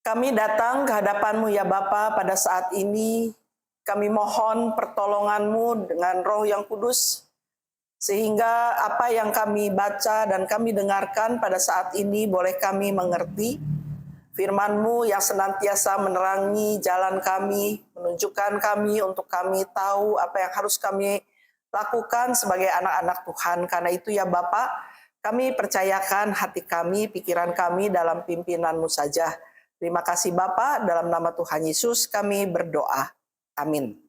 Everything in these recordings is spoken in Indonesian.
Kami datang ke hadapan-Mu ya Bapa pada saat ini. Kami mohon pertolongan-Mu dengan Roh yang kudus, sehingga apa yang kami baca dan kami dengarkan pada saat ini boleh kami mengerti. Firman-Mu yang senantiasa menerangi jalan kami, menunjukkan kami untuk kami tahu apa yang harus kami lakukan sebagai anak-anak Tuhan. Karena itu ya Bapa, kami percayakan hati kami, pikiran kami dalam pimpinan-Mu saja. Terima kasih Bapa, dalam nama Tuhan Yesus kami berdoa. Amin.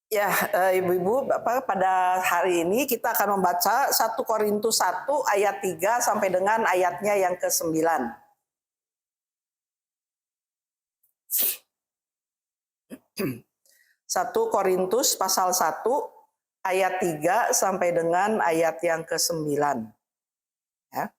Ya, Ibu-ibu, Bapak, pada hari ini kita akan membaca 1 Korintus 1 ayat 3 sampai dengan ayatnya yang ke-9. 1 Korintus pasal 1 ayat 3 sampai dengan ayat yang ke-9. Ya.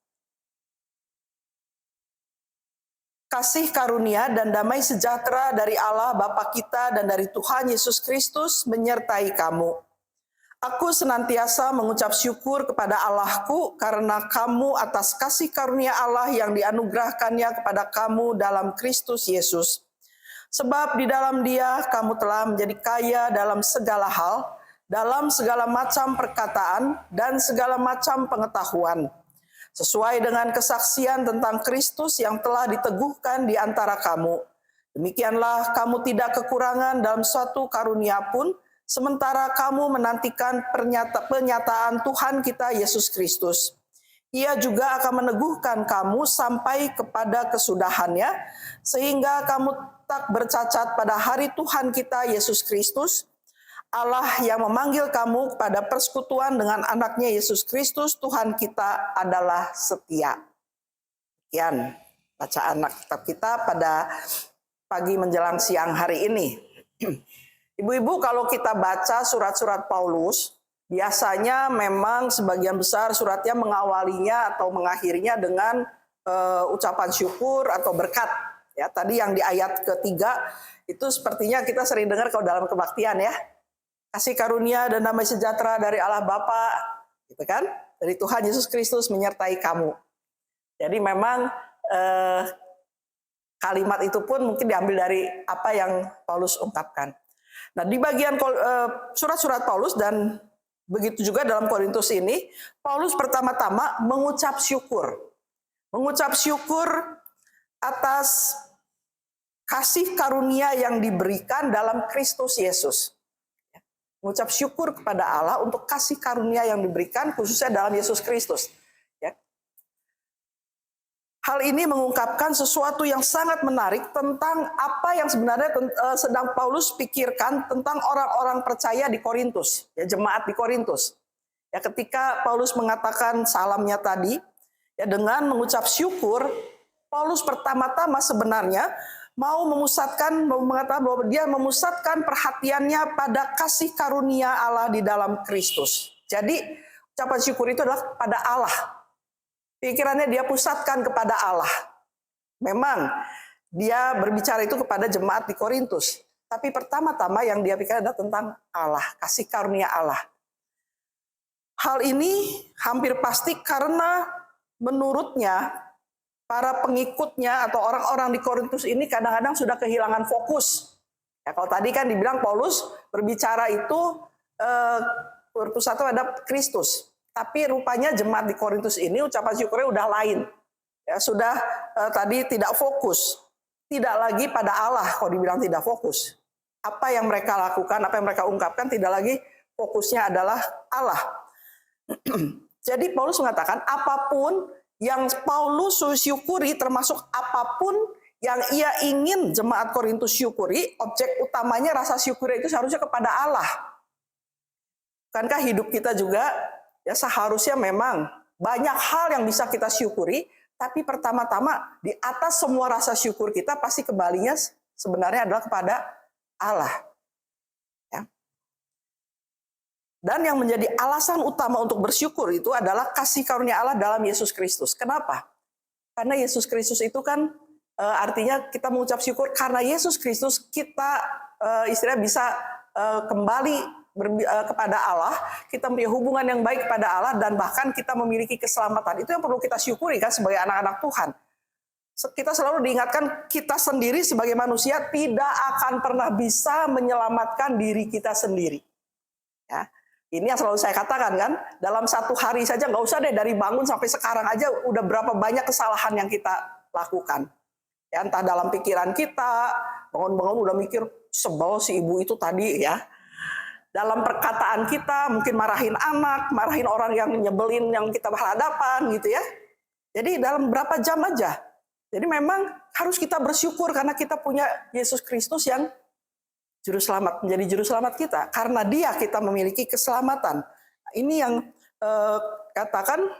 Kasih karunia dan damai sejahtera dari Allah Bapa kita dan dari Tuhan Yesus Kristus menyertai kamu. Aku senantiasa mengucap syukur kepada Allahku karena kamu atas kasih karunia Allah yang dianugerahkannya kepada kamu dalam Kristus Yesus. Sebab di dalam Dia kamu telah menjadi kaya dalam segala hal, dalam segala macam perkataan dan segala macam pengetahuan, sesuai dengan kesaksian tentang Kristus yang telah diteguhkan di antara kamu. Demikianlah kamu tidak kekurangan dalam suatu karunia pun, sementara kamu menantikan penyataan Tuhan kita Yesus Kristus. Ia juga akan meneguhkan kamu sampai kepada kesudahannya, sehingga kamu tak bercacat pada hari Tuhan kita Yesus Kristus. Allah yang memanggil kamu pada persekutuan dengan anaknya Yesus Kristus, Tuhan kita adalah setia. Sekian bacaan kitab kita pada pagi menjelang siang hari ini. Ibu-ibu, kalau kita baca surat-surat Paulus, biasanya memang sebagian besar suratnya mengawalinya atau mengakhirinya dengan ucapan syukur atau berkat. Ya, tadi yang di ayat ketiga itu sepertinya kita sering dengar kalau dalam kebaktian ya. Kasih karunia dan damai sejahtera dari Allah Bapa, gitu kan? Dari Tuhan Yesus Kristus menyertai kamu. Jadi memang kalimat itu pun mungkin diambil dari apa yang Paulus ungkapkan. Nah, di bagian surat-surat Paulus dan begitu juga dalam Korintus ini, Paulus pertama-tama mengucap syukur. Mengucap syukur atas kasih karunia yang diberikan dalam Kristus Yesus. Mengucap syukur kepada Allah untuk kasih karunia yang diberikan khususnya dalam Yesus Kristus. Ya. Hal ini mengungkapkan sesuatu yang sangat menarik tentang apa yang sebenarnya sedang Paulus pikirkan tentang orang-orang percaya di Korintus, ya, jemaat di Korintus. Ya, ketika Paulus mengatakan salamnya tadi, ya, dengan mengucap syukur, Paulus pertama-tama sebenarnya mau mengatakan bahwa dia memusatkan perhatiannya pada kasih karunia Allah di dalam Kristus. Jadi ucapan syukur itu adalah pada Allah. Pikirannya dia pusatkan kepada Allah. Memang dia berbicara itu kepada jemaat di Korintus. Tapi pertama-tama yang dia pikirkan adalah tentang Allah, kasih karunia Allah. Hal ini hampir pasti karena menurutnya para pengikutnya atau orang-orang di Korintus ini kadang-kadang sudah kehilangan fokus. Ya, kalau tadi kan dibilang Paulus berbicara itu berpusat pada Kristus. Tapi rupanya jemaat di Korintus ini ucapan syukurnya udah lain. Ya, sudah tadi tidak fokus. Tidak lagi pada Allah kalau dibilang tidak fokus. Apa yang mereka lakukan, apa yang mereka ungkapkan tidak lagi fokusnya adalah Allah. Jadi Paulus mengatakan apapun yang Paulus syukuri, termasuk apapun yang ia ingin jemaat Korintus syukuri, objek utamanya rasa syukur itu seharusnya kepada Allah. Bukankah hidup kita juga ya seharusnya memang banyak hal yang bisa kita syukuri, tapi pertama-tama di atas semua rasa syukur kita pasti kembalinya sebenarnya adalah kepada Allah. Ya. Dan yang menjadi alasan utama untuk bersyukur itu adalah kasih karunia Allah dalam Yesus Kristus. Kenapa? Karena Yesus Kristus itu kan artinya kita mengucap syukur karena Yesus Kristus kita istilahnya bisa kembali kepada Allah, kita memiliki hubungan yang baik kepada Allah, dan bahkan kita memiliki keselamatan. Itu yang perlu kita syukuri kan sebagai anak-anak Tuhan. Kita selalu diingatkan kita sendiri sebagai manusia tidak akan pernah bisa menyelamatkan diri kita sendiri. Ya, ini yang selalu saya katakan kan, dalam satu hari saja nggak usah deh dari bangun sampai sekarang aja udah berapa banyak kesalahan yang kita lakukan. Ya, entah dalam pikiran kita, bangun-bangun udah mikir sebel si ibu itu tadi ya. Dalam perkataan kita mungkin marahin anak, marahin orang yang nyebelin yang kita berhadapan gitu ya. Jadi dalam berapa jam aja. Jadi memang harus kita bersyukur karena kita punya Yesus Kristus yang juru selamat, menjadi juru selamat kita. Karena Dia kita memiliki keselamatan. Ini yang katakan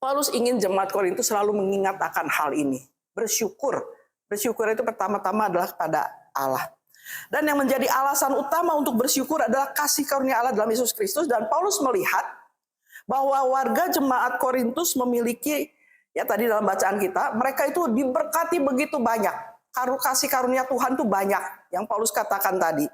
Paulus ingin jemaat Korintus selalu mengingat akan hal ini. Bersyukur. Bersyukur itu pertama-tama adalah kepada Allah. Dan yang menjadi alasan utama untuk bersyukur adalah kasih karunia Allah dalam Yesus Kristus. Dan Paulus melihat bahwa warga jemaat Korintus memiliki, ya tadi dalam bacaan kita, mereka itu diberkati begitu banyak. Kasih karunia Tuhan itu banyak, yang Paulus katakan tadi.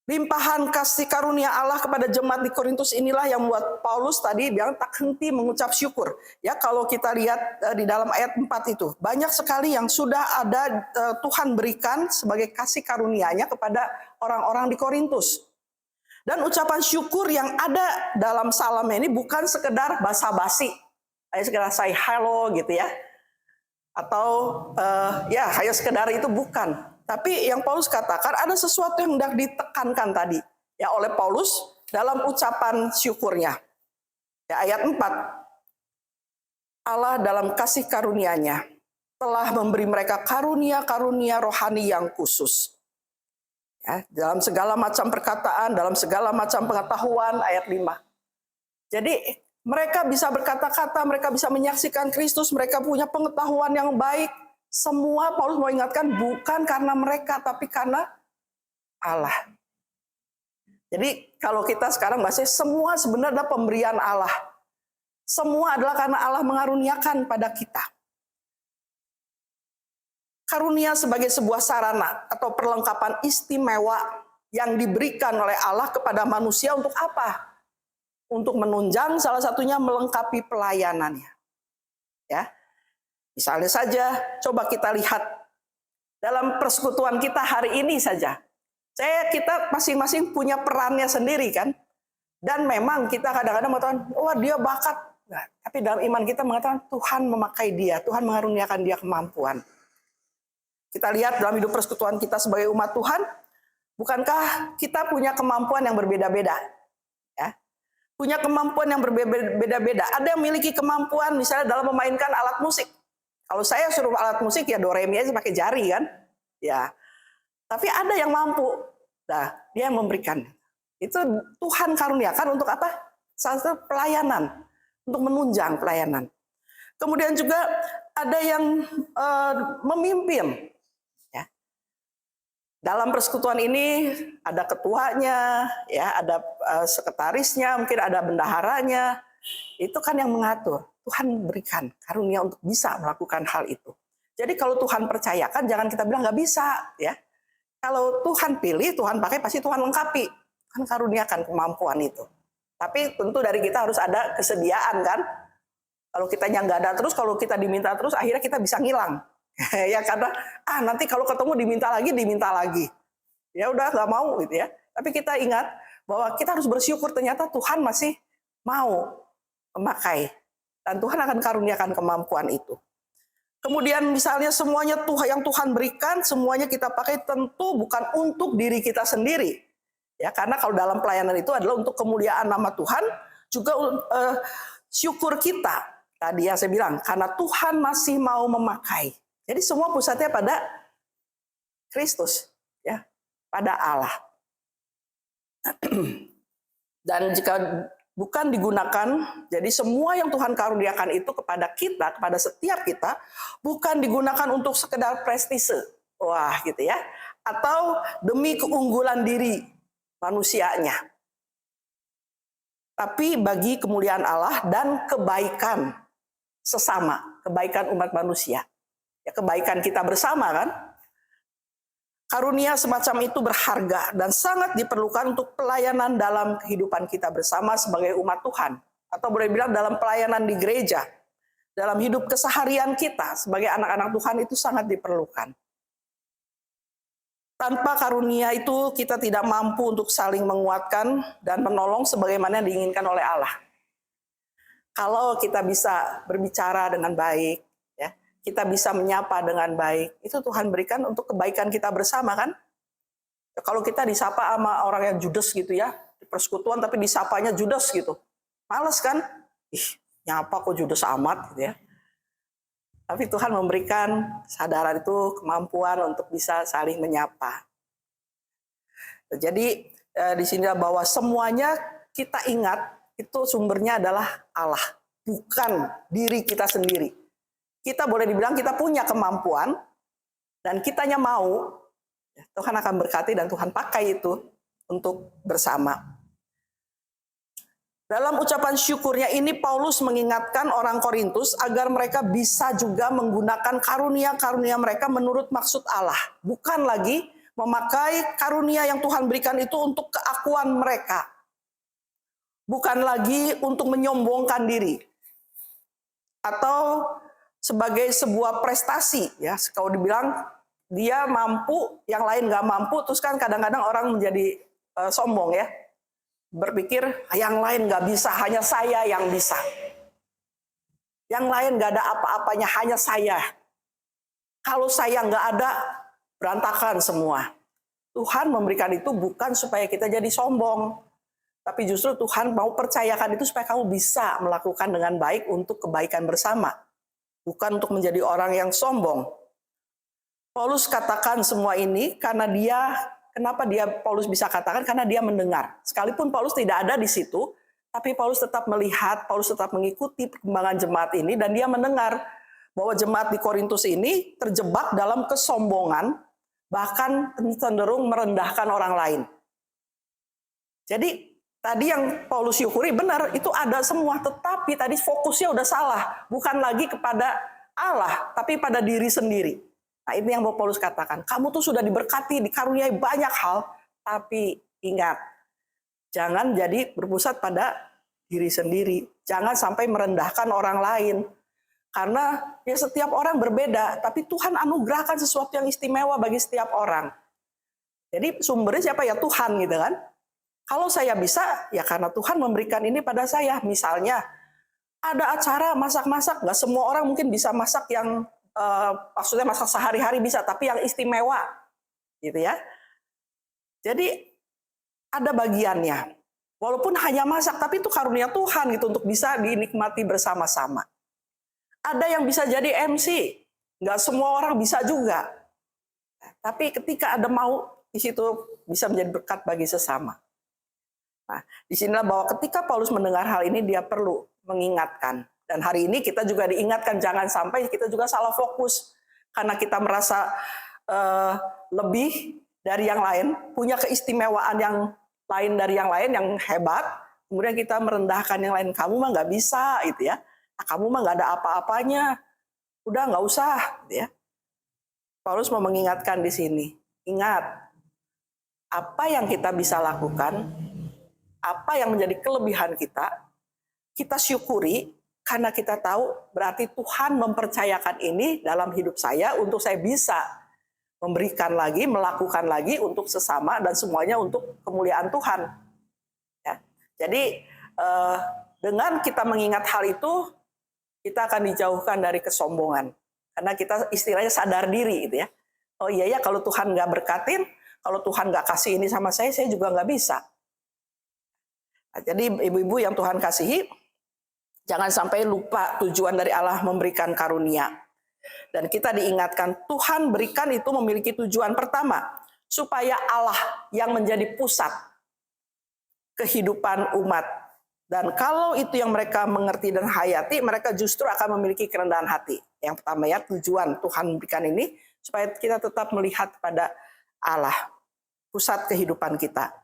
Limpahan kasih karunia Allah kepada jemaat di Korintus inilah yang membuat Paulus tadi bilang tak henti mengucap syukur. Ya, kalau kita lihat di dalam ayat 4 itu, banyak sekali yang sudah ada Tuhan berikan sebagai kasih karunia-Nya kepada orang-orang di Korintus. Dan ucapan syukur yang ada dalam salam ini bukan sekedar basa-basi, sekedar say hello gitu ya. Atau ya hanya sekedar itu bukan. Tapi yang Paulus katakan ada sesuatu yang hendak ditekankan tadi ya oleh Paulus dalam ucapan syukurnya. Ya, ayat 4. Allah dalam kasih karunia-Nya telah memberi mereka karunia-karunia rohani yang khusus. Ya, dalam segala macam perkataan, dalam segala macam pengetahuan, ayat 5. Jadi mereka bisa berkata-kata, mereka bisa menyaksikan Kristus, mereka punya pengetahuan yang baik. Semua Paulus mau ingatkan bukan karena mereka, tapi karena Allah. Jadi kalau kita sekarang bahasnya semua sebenarnya adalah pemberian Allah. Semua adalah karena Allah mengaruniakan pada kita. Karunia sebagai sebuah sarana atau perlengkapan istimewa yang diberikan oleh Allah kepada manusia untuk apa? Untuk menunjang, salah satunya melengkapi pelayanannya. Ya. Misalnya saja, coba kita lihat dalam persekutuan kita hari ini saja. Kita masing-masing punya perannya sendiri kan. Dan memang kita kadang-kadang mengatakan, wah dia bakat. Nah, tapi dalam iman kita mengatakan Tuhan memakai dia, Tuhan mengaruniakan dia kemampuan. Kita lihat dalam hidup persekutuan kita sebagai umat Tuhan, bukankah kita punya kemampuan yang berbeda-beda? Ya. Punya kemampuan yang berbeda-beda. Ada yang memiliki kemampuan misalnya dalam memainkan alat musik. Kalau saya suruh alat musik ya do re mi aja pakai jari kan. Ya. Tapi ada yang mampu. Nah, dia yang memberikan. Itu Tuhan karuniakan untuk apa? Salah satu pelayanan, untuk menunjang pelayanan. Kemudian juga ada yang memimpin. Ya. Dalam persekutuan ini ada ketuanya, ya, ada sekretarisnya, mungkin ada bendaharanya. Itu kan yang mengatur. Tuhan berikan karunia untuk bisa melakukan hal itu. Jadi kalau Tuhan percayakan, jangan kita bilang nggak bisa, ya. Kalau Tuhan pilih, Tuhan pakai, pasti Tuhan lengkapi. Kan karuniakan kemampuan itu. Tapi tentu dari kita harus ada kesediaan kan. Kalau kitanya nggak ada terus, kalau kita diminta terus, akhirnya kita bisa ngilang. Ya karena nanti kalau ketemu diminta lagi. Ya udah nggak mau gitu ya. Tapi kita ingat bahwa kita harus bersyukur ternyata Tuhan masih mau memakai. Dan Tuhan akan karuniakan kemampuan itu. Kemudian misalnya semuanya yang Tuhan berikan, semuanya kita pakai tentu bukan untuk diri kita sendiri. Ya, karena kalau dalam pelayanan itu adalah untuk kemuliaan nama Tuhan, juga syukur kita. Tadi yang saya bilang, karena Tuhan masih mau memakai. Jadi semua pusatnya pada Kristus, ya, pada Allah. Dan jika bukan digunakan, jadi semua yang Tuhan karuniakan itu kepada kita, kepada setiap kita, bukan digunakan untuk sekedar prestise, wah gitu ya, atau demi keunggulan diri manusianya, tapi bagi kemuliaan Allah dan kebaikan sesama, kebaikan umat manusia, ya kebaikan kita bersama kan. Karunia semacam itu berharga dan sangat diperlukan untuk pelayanan dalam kehidupan kita bersama sebagai umat Tuhan. Atau boleh bilang dalam pelayanan di gereja. Dalam hidup keseharian kita sebagai anak-anak Tuhan itu sangat diperlukan. Tanpa karunia itu kita tidak mampu untuk saling menguatkan dan menolong sebagaimana diinginkan oleh Allah. Kalau kita bisa berbicara dengan baik, ya, kita bisa menyapa dengan baik, itu Tuhan berikan untuk kebaikan kita bersama kan? Kalau kita disapa sama orang yang judes gitu ya, di persekutuan tapi disapanya judes gitu. Males kan? Nyapa kok judes amat gitu ya. Tapi Tuhan memberikan sadaran itu, kemampuan untuk bisa saling menyapa. Jadi di sini bahwa semuanya kita ingat itu sumbernya adalah Allah, bukan diri kita sendiri. Kita boleh dibilang kita punya kemampuan dan kitanya mau, Tuhan akan berkati dan Tuhan pakai itu untuk bersama. Dalam ucapan syukurnya ini Paulus mengingatkan orang Korintus agar mereka bisa juga menggunakan karunia-karunia mereka menurut maksud Allah. Bukan lagi memakai karunia yang Tuhan berikan itu untuk keakuan mereka. Bukan lagi untuk menyombongkan diri. Atau sebagai sebuah prestasi. Ya, kalau dibilang dia mampu, yang lain nggak mampu, terus kan kadang-kadang orang menjadi sombong ya. Berpikir yang lain nggak bisa, hanya saya yang bisa. Yang lain nggak ada apa-apanya, hanya saya. Kalau saya nggak ada, berantakan semua. Tuhan memberikan itu bukan supaya kita jadi sombong, tapi justru Tuhan mau percayakan itu supaya kamu bisa melakukan dengan baik untuk kebaikan bersama, bukan untuk menjadi orang yang sombong. Paulus katakan semua ini karena kenapa Paulus bisa katakan? Karena dia mendengar. Sekalipun Paulus tidak ada di situ, tapi Paulus tetap melihat, Paulus tetap mengikuti perkembangan jemaat ini, dan dia mendengar bahwa jemaat di Korintus ini terjebak dalam kesombongan, bahkan cenderung merendahkan orang lain. Jadi tadi yang Paulus syukuri benar, itu ada semua, tetapi tadi fokusnya udah salah. Bukan lagi kepada Allah, tapi pada diri sendiri. Nah, ini yang Paulus katakan, kamu tuh sudah diberkati, dikaruniai banyak hal, tapi ingat, jangan jadi berpusat pada diri sendiri. Jangan sampai merendahkan orang lain. Karena ya setiap orang berbeda, tapi Tuhan anugerahkan sesuatu yang istimewa bagi setiap orang. Jadi sumbernya siapa? Ya Tuhan gitu kan. Kalau saya bisa, ya karena Tuhan memberikan ini pada saya. Misalnya, ada acara masak-masak, nggak semua orang mungkin bisa masak yang maksudnya masak sehari-hari bisa, tapi yang istimewa, gitu ya. Jadi ada bagiannya, walaupun hanya masak, tapi itu karunia Tuhan gitu untuk bisa dinikmati bersama-sama. Ada yang bisa jadi MC, nggak semua orang bisa juga, tapi ketika ada mau di situ bisa menjadi berkat bagi sesama. Nah, disinilah bahwa ketika Paulus mendengar hal ini dia perlu mengingatkan. Dan hari ini kita juga diingatkan jangan sampai kita juga salah fokus karena kita merasa lebih dari yang lain, punya keistimewaan yang lain dari yang lain yang hebat, kemudian kita merendahkan yang lain. Kamu mah nggak bisa, gitu ya. Nah, kamu mah nggak ada apa-apanya, udah nggak usah, gitu ya. Paulus mau mengingatkan di sini, ingat apa yang kita bisa lakukan, apa yang menjadi kelebihan kita syukuri. Karena kita tahu berarti Tuhan mempercayakan ini dalam hidup saya untuk saya bisa memberikan lagi, melakukan lagi untuk sesama dan semuanya untuk kemuliaan Tuhan. Ya. Jadi dengan kita mengingat hal itu, kita akan dijauhkan dari kesombongan. Karena kita istilahnya sadar diri gitu ya. Oh iya ya, kalau Tuhan nggak berkatin, kalau Tuhan nggak kasih ini sama saya juga nggak bisa. Nah, jadi ibu-ibu yang Tuhan kasihi, jangan sampai lupa tujuan dari Allah memberikan karunia. Dan kita diingatkan Tuhan berikan itu memiliki tujuan pertama, supaya Allah yang menjadi pusat kehidupan umat. Dan kalau itu yang mereka mengerti dan hayati, mereka justru akan memiliki kerendahan hati. Yang pertama ya, tujuan Tuhan berikan ini supaya kita tetap melihat pada Allah, pusat kehidupan kita.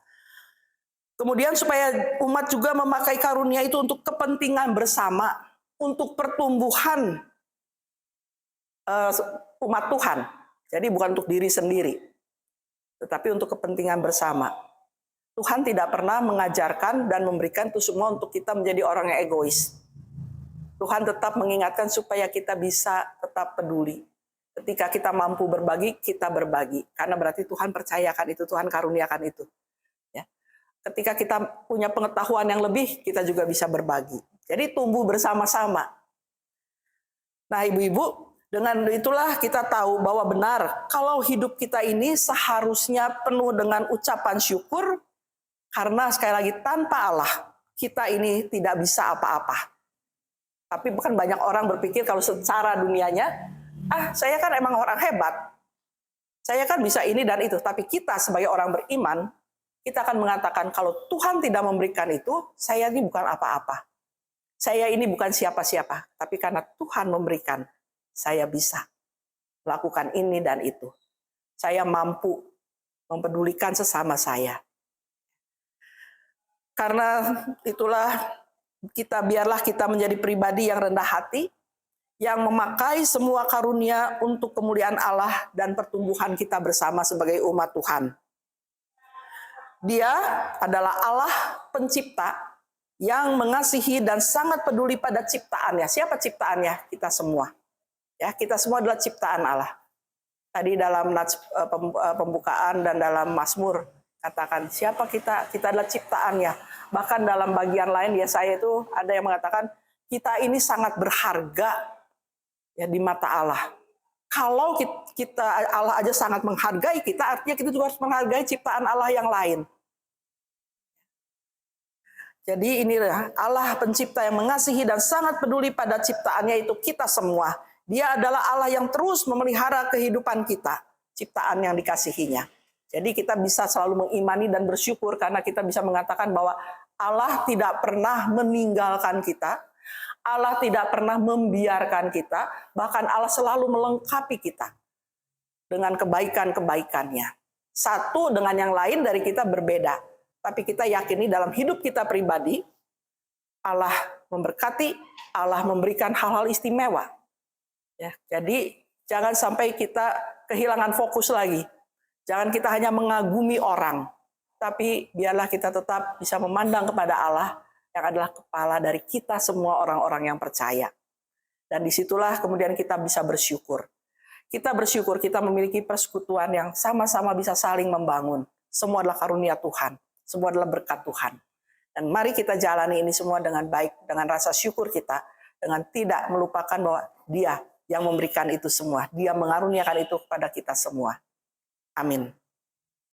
Kemudian supaya umat juga memakai karunia itu untuk kepentingan bersama, untuk pertumbuhan umat Tuhan. Jadi bukan untuk diri sendiri. tetapi untuk kepentingan bersama. Tuhan tidak pernah mengajarkan dan memberikan itu semua untuk kita menjadi orang yang egois. Tuhan tetap mengingatkan supaya kita bisa tetap peduli. Ketika kita mampu berbagi, kita berbagi. Karena berarti Tuhan percayakan itu, Tuhan karuniakan itu. Ya. Ketika kita punya pengetahuan yang lebih, kita juga bisa berbagi. Jadi tumbuh bersama-sama. Nah ibu-ibu, dengan itulah kita tahu bahwa benar, kalau hidup kita ini seharusnya penuh dengan ucapan syukur, karena sekali lagi tanpa Allah, kita ini tidak bisa apa-apa. Tapi bukan banyak orang berpikir kalau secara dunianya, saya kan emang orang hebat. Saya kan bisa ini dan itu. Tapi kita sebagai orang beriman, kita akan mengatakan kalau Tuhan tidak memberikan itu, saya ini bukan apa-apa. Saya ini bukan siapa-siapa. Tapi karena Tuhan memberikan, saya bisa melakukan ini dan itu. Saya mampu mempedulikan sesama saya. Karena itulah biarlah kita menjadi pribadi yang rendah hati, yang memakai semua karunia untuk kemuliaan Allah dan pertumbuhan kita bersama sebagai umat Tuhan. Dia adalah Allah pencipta yang mengasihi dan sangat peduli pada ciptaannya. Siapa ciptaannya? Kita semua. Ya, kita semua adalah ciptaan Allah. Tadi dalam pembukaan dan dalam Mazmur katakan siapa kita? Kita adalah ciptaannya. Bahkan dalam bagian lain ya saya itu ada yang mengatakan kita ini sangat berharga ya di mata Allah. Kalau kita Allah aja sangat menghargai kita, artinya kita juga harus menghargai ciptaan Allah yang lain. Jadi inilah Allah pencipta yang mengasihi dan sangat peduli pada ciptaannya, itu kita semua. Dia adalah Allah yang terus memelihara kehidupan kita, ciptaan yang dikasihinya. Jadi kita bisa selalu mengimani dan bersyukur karena kita bisa mengatakan bahwa Allah tidak pernah meninggalkan kita, Allah tidak pernah membiarkan kita, bahkan Allah selalu melengkapi kita dengan kebaikan-kebaikannya. Satu dengan yang lain dari kita berbeda, tapi kita yakini dalam hidup kita pribadi, Allah memberkati, Allah memberikan hal-hal istimewa. Ya, jadi jangan sampai kita kehilangan fokus lagi. Jangan kita hanya mengagumi orang, tapi biarlah kita tetap bisa memandang kepada Allah yang adalah kepala dari kita semua orang-orang yang percaya. Dan disitulah kemudian kita bisa bersyukur. Kita bersyukur kita memiliki persekutuan yang sama-sama bisa saling membangun. Semua adalah karunia Tuhan, semua adalah berkat Tuhan. Dan mari kita jalani ini semua dengan baik, dengan rasa syukur kita, dengan tidak melupakan bahwa Dia yang memberikan itu semua. Dia mengaruniakan itu kepada kita semua. Amin.